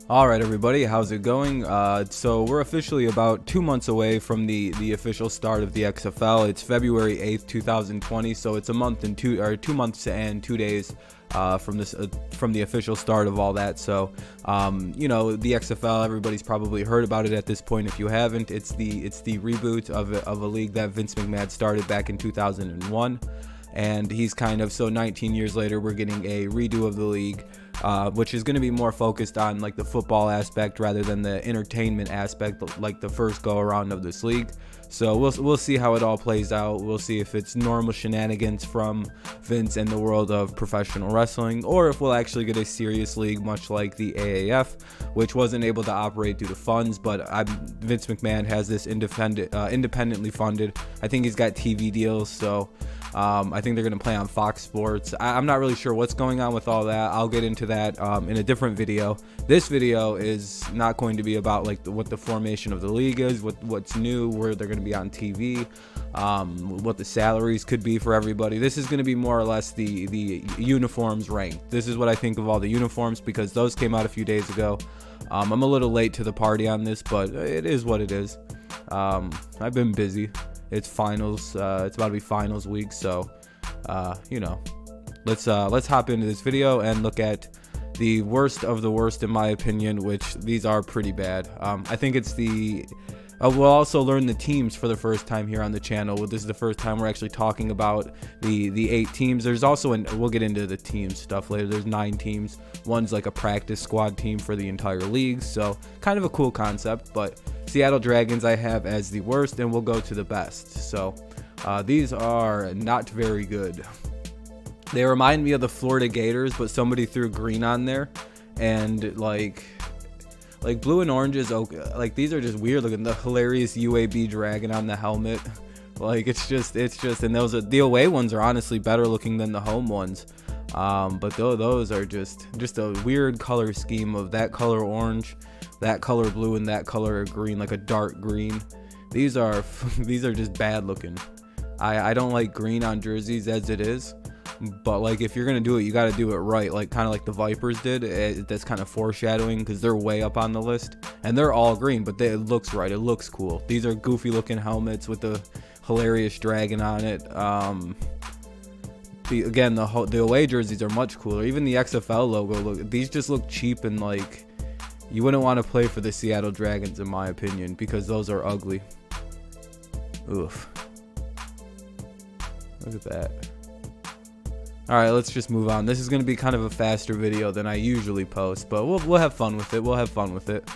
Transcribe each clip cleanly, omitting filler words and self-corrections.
All right, everybody, how's it going? So we're officially about 2 months away from the official start of the XFL. It's February 8th, 2020, so it's a month and 2 months and 2 days from the official start of all that. So you know, the XFL, everybody's probably heard about it at this point. If you haven't, it's the reboot of a league that Vince McMahon started back in 2001. And he's kind of, so 19 years later, we're getting a redo of the league, which is going to be more focused on like the football aspect rather than the entertainment aspect, like the first go around of this league. So we'll see how it all plays out. We'll see if it's normal shenanigans from Vince and the world of professional wrestling, or if we'll actually get a serious league, much like the AAF, which wasn't able to operate due to funds. But Vince McMahon has this independently funded. I think he's got TV deals, so I think they're going to play on Fox Sports. I'm not really sure what's going on with all that. I'll get into that in a different video. This video is not going to be about like what the formation of the league is, what's new, where they're going to be on TV, what the salaries could be for everybody. This is going to be more or less the uniforms ranked. This is what I think of all the uniforms, because those came out a few days ago. I'm a little late to the party on this, but it is what it is. I've been busy. It's finals. It's about to be finals week, so you know, let's hop into this video and look at the worst of the worst, in my opinion, which these are pretty bad. I think it's we'll also learn the teams for the first time here on the channel. This is the first time we're actually talking about the 8 teams. There's also we'll get into the team stuff later. There's 9 teams. One's like a practice squad team for the entire league, so kind of a cool concept. But Seattle Dragons I have as the worst, and we'll go to the best. So these are not very good. They remind me of the Florida Gators, but somebody threw green on there, and like blue and orange is okay. Like, these are just weird looking. The hilarious UAB dragon on the helmet, like it's just and the away ones are honestly better looking than the home ones. But those are just a weird color scheme of that color orange, that color blue, and that color green, like a dark green. These are just bad looking. I don't like green on jerseys as it is, but like if you're gonna do it, you got to do it right, like kind of like the Vipers did. That's kind of foreshadowing, because they're way up on the list and they're all green, but it looks right, it looks cool. These are goofy looking helmets with the hilarious dragon on it. Again, the away jerseys are much cooler. Even the XFL logo, these just look cheap, and like you wouldn't want to play for the Seattle Dragons, in my opinion, because those are ugly. Oof. Look at that. Alright, let's just move on. This is going to be kind of a faster video than I usually post, but we'll have fun with it. We'll have fun with it.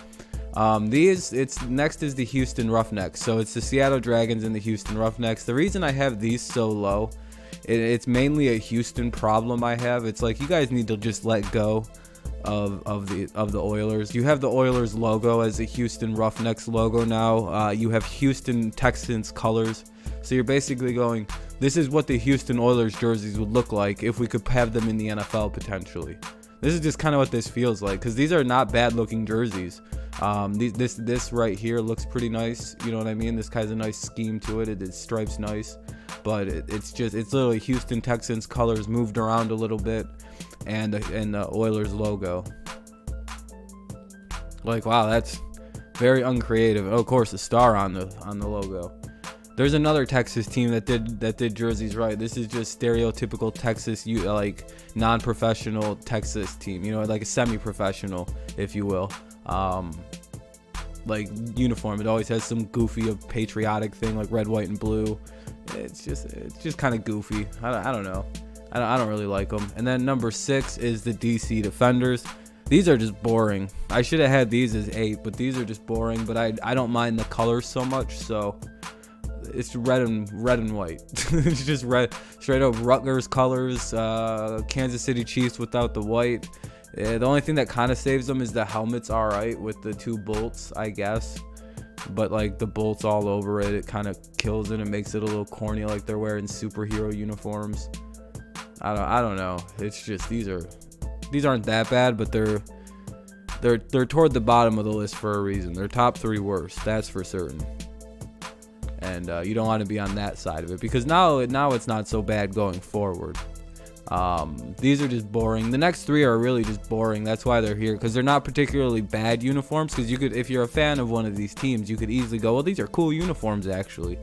Next is the Houston Roughnecks. So it's the Seattle Dragons and the Houston Roughnecks. The reason I have these so low, it's mainly a Houston problem I have. It's like, you guys need to just let go of the Oilers. You have the Oilers logo as the Houston Roughnecks logo now. You have Houston Texans colors. So you're basically going, this is what the Houston Oilers jerseys would look like if we could have them in the NFL potentially. This is just kind of what this feels like, because these are not bad looking jerseys. This right here looks pretty nice, you know what I mean? This has a nice scheme to it. Its stripes nice, but it's literally Houston Texans colors moved around a little bit, and the Oilers logo. Like, wow, that's very uncreative. Oh, of course, the star on the logo. There's another Texas team that did jerseys right. This is just stereotypical Texas, like non-professional Texas team, you know, like a semi-professional, if you will. Like uniform, it always has some goofy patriotic thing, like red, white, and blue. It's just kind of goofy. I don't know. I don't really like them. And then number 6 is the DC Defenders. These are just boring. I should have had these as 8, but these are just boring. But I don't mind the colors so much, so it's red and white. It's just red, straight up Rutgers colors. Kansas City Chiefs without the white. The only thing that kind of saves them is the helmet's all right with the 2 bolts, I guess. But like the bolts all over it, it kind of kills it and makes it a little corny, like they're wearing superhero uniforms. I don't know. It's just these aren't that bad, but they're toward the bottom of the list for a reason. They're top 3 worst, that's for certain. And you don't want to be on that side of it, because now it's not so bad going forward. These are just boring. The next three are really just boring. That's why they're here, because they're not particularly bad uniforms. Because you could, if you're a fan of one of these teams, you could easily go, well, these are cool uniforms. Actually,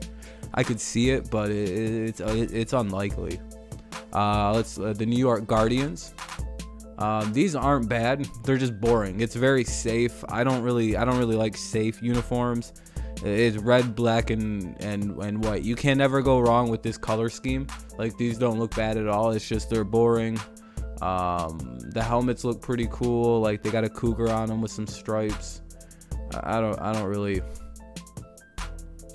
I could see it, but it's unlikely. The New York Guardians. These aren't bad. They're just boring. It's very safe. I don't really like safe uniforms. It's red, black, and white. You can never go wrong with this color scheme. Like, these don't look bad at all. It's just they're boring. The helmets look pretty cool. Like, they got a cougar on them with some stripes. I don't really,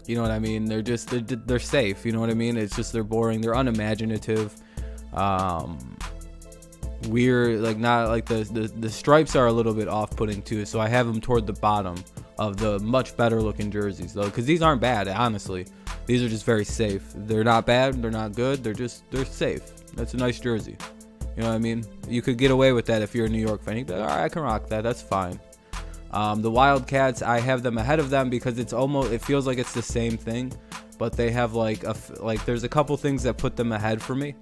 you know what I mean? They're safe. You know what I mean? It's just they're boring. They're unimaginative. Weird, like, not like the stripes are a little bit off-putting too, so I have them toward the bottom of the much better looking jerseys though, because these aren't bad. Honestly, these are just very safe. They're not bad, they're not good, they're safe. That's a nice jersey, you know what I mean? You could get away with that if you're a New York fan. You'd be like, all right, I can rock that, that's fine. The Wildcats, I have them ahead of them because it feels like it's the same thing, but they have like there's a couple things that put them ahead for me.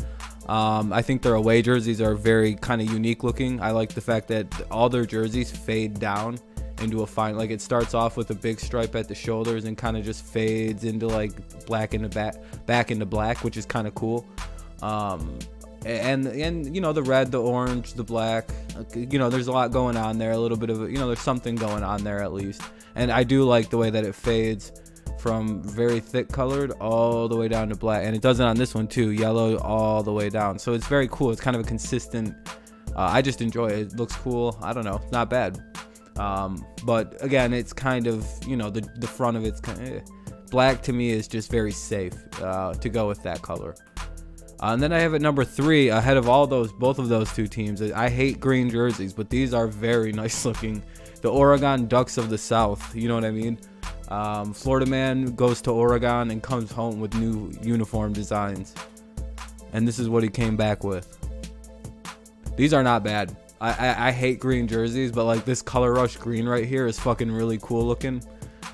I think their away jerseys are very kind of unique looking. I like the fact that all their jerseys fade down into a fine, like, it starts off with a big stripe at the shoulders and kind of just fades into like black in the back into black, which is kind of cool. And you know, the red, the orange, the black, you know, there's a lot going on there, a little bit of, you know, there's something going on there at least. And I do like the way that it fades from very thick colored all the way down to black, and it does it on this one too, yellow all the way down. So it's very cool. It's kind of a consistent, I just enjoy it. It looks cool. I don't know, not bad. But again, it's kind of, you know, the front of it's kind of black. To me is just very safe to go with that color. And then I have at number 3 ahead of both of those two teams. I hate green jerseys, but these are very nice looking. The Oregon Ducks of the South, you know what I mean? Florida man goes to Oregon and comes home with new uniform designs, and this is what he came back with. These are not bad. I hate green jerseys, but like this color rush green right here is fucking really cool looking.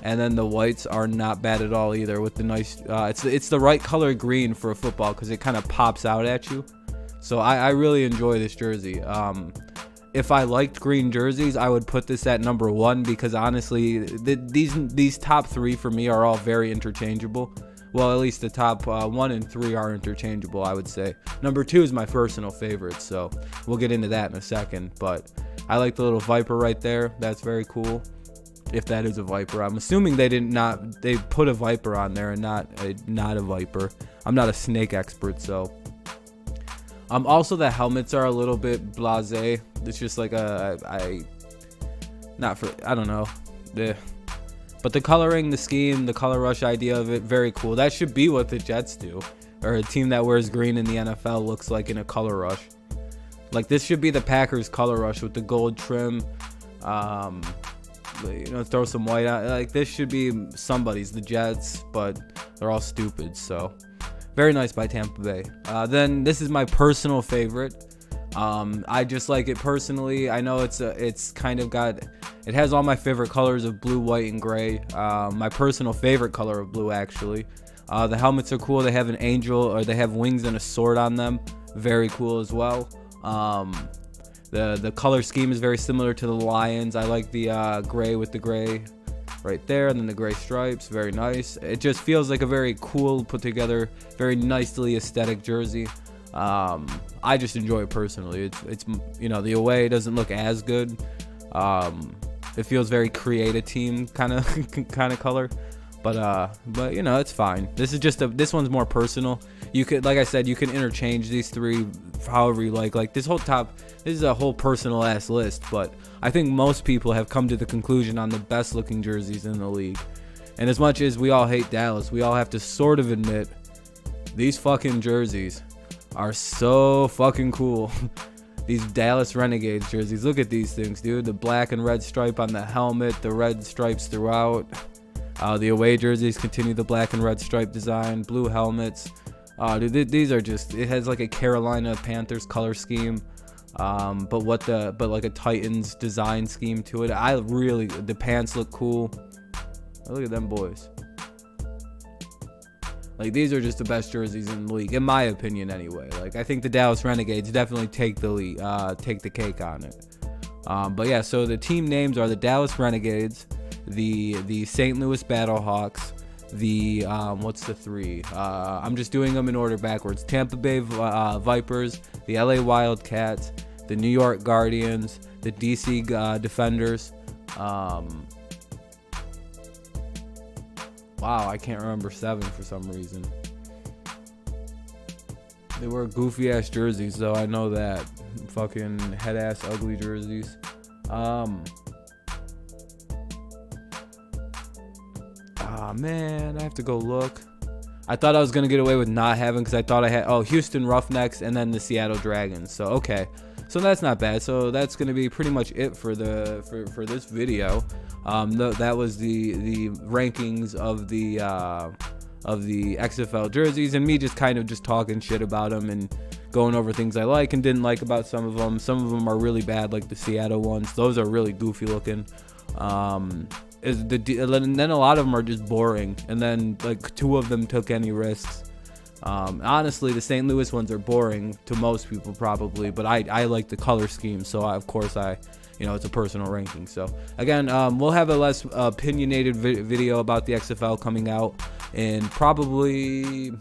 And then the whites are not bad at all either, with the nice it's the right color green for a football, because it kind of pops out at you. So I really enjoy this jersey. If I liked green jerseys, I would put this at number 1, because honestly, these top 3 for me are all very interchangeable. Well, at least the top 1 and 3 are interchangeable, I would say. Number 2 is my personal favorite, so we'll get into that in a second. But I like the little viper right there. That's very cool. If that is a viper, I'm assuming they put a viper on there and not a viper. I'm not a snake expert, so. Also, the helmets are a little bit blasé. It's just like I don't know. But the coloring, the scheme, the color rush idea of it, very cool. That should be what the Jets do, or a team that wears green in the NFL looks like in a color rush. Like, this should be the Packers color rush with the gold trim. You know, throw some white out. Like, this should be somebody's, the Jets, but they're all stupid. So very nice by Tampa Bay. Then this is my personal favorite. I just like it personally. I know it's kind of it has all my favorite colors of blue, white, and gray. My personal favorite color of blue, actually. The helmets are cool. They have an angel, or they have wings and a sword on them. Very cool as well. The color scheme is very similar to the Lions. I like the gray with the gray right there, and then the gray stripes. Very nice. It just feels like a very cool, put together, very nicely aesthetic jersey. I just enjoy it personally. It's you know, the away doesn't look as good. It feels very create a team kind of color, but you know, it's fine. This is just this one's more personal. You could, like I said, you can interchange these 3 however you like. Like, this is a whole personal ass list, but I think most people have come to the conclusion on the best looking jerseys in the league. And as much as we all hate Dallas, we all have to sort of admit these fucking jerseys are so fucking cool. These Dallas Renegades jerseys, look at these things, dude. The black and red stripe on the helmet, the red stripes throughout. The away jerseys continue the black and red stripe design, blue helmets. Dude, these are just, it has like a Carolina Panthers color scheme, but like a Titans design scheme to it. The pants look cool. Look at them boys. Like, these are just the best jerseys in the league, in my opinion, anyway. Like, I think the Dallas Renegades definitely take the cake on it. But yeah, so the team names are the Dallas Renegades, the St. Louis Battlehawks, the what's the three? I'm just doing them in order backwards. Tampa Bay Vipers, the LA Wildcats, the New York Guardians, the DC Defenders. Wow, I can't remember 7 for some reason. They wear goofy ass jerseys, though. I know that. Fucking head ass ugly jerseys. Man, I have to go look. I thought I was gonna get away with not having, because I thought I had Houston Roughnecks and then the Seattle Dragons. So okay, so that's not bad. So that's gonna be pretty much it for this video. That was the rankings of the XFL jerseys, and me just kind of just talking shit about them and going over things I like and didn't like about some of them. Some of them are really bad, like the Seattle ones. Those are really goofy looking. And then a lot of them are just boring, and then like 2 of them took any risks. Honestly, the St. Louis ones are boring to most people probably, but I like the color scheme, so of course it's a personal ranking. So again, we'll have a less opinionated video about the XFL coming out in probably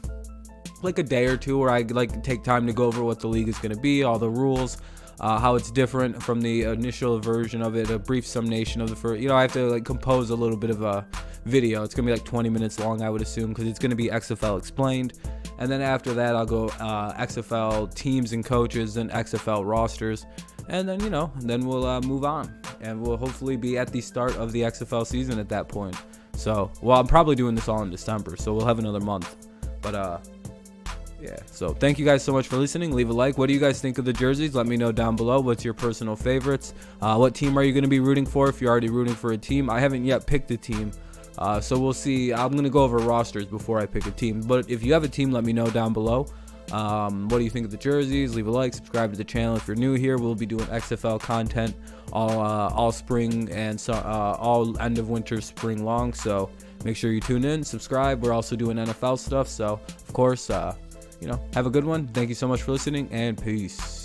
like a day or 2, where I like to take time to go over what the league is going to be, all the rules, how it's different from the initial version of it, a brief summation of the first. I have to like compose a little bit of a video. It's gonna be like 20 minutes long, I would assume, because it's gonna be XFL explained. And then after that, I'll go XFL teams and coaches and XFL rosters, and then then we'll move on, and we'll hopefully be at the start of the XFL season at that point. So, well, I'm probably doing this all in December, so we'll have another month. But yeah, so thank you guys so much for listening. Leave a like. What do you guys think of the jerseys? Let me know down below. What's your personal favorites? What team are you going to be rooting for if you're already rooting for a team? I haven't yet picked a team, so we'll see. I'm going to go over rosters before I pick a team, but if you have a team, let me know down below. What do you think of the jerseys? Leave a like, subscribe to the channel if you're new here. We'll be doing XFL content all spring and all end of winter, spring long, so make sure you tune in, subscribe. We're also doing NFL stuff, so of course have a good one. Thank you so much for listening, and peace.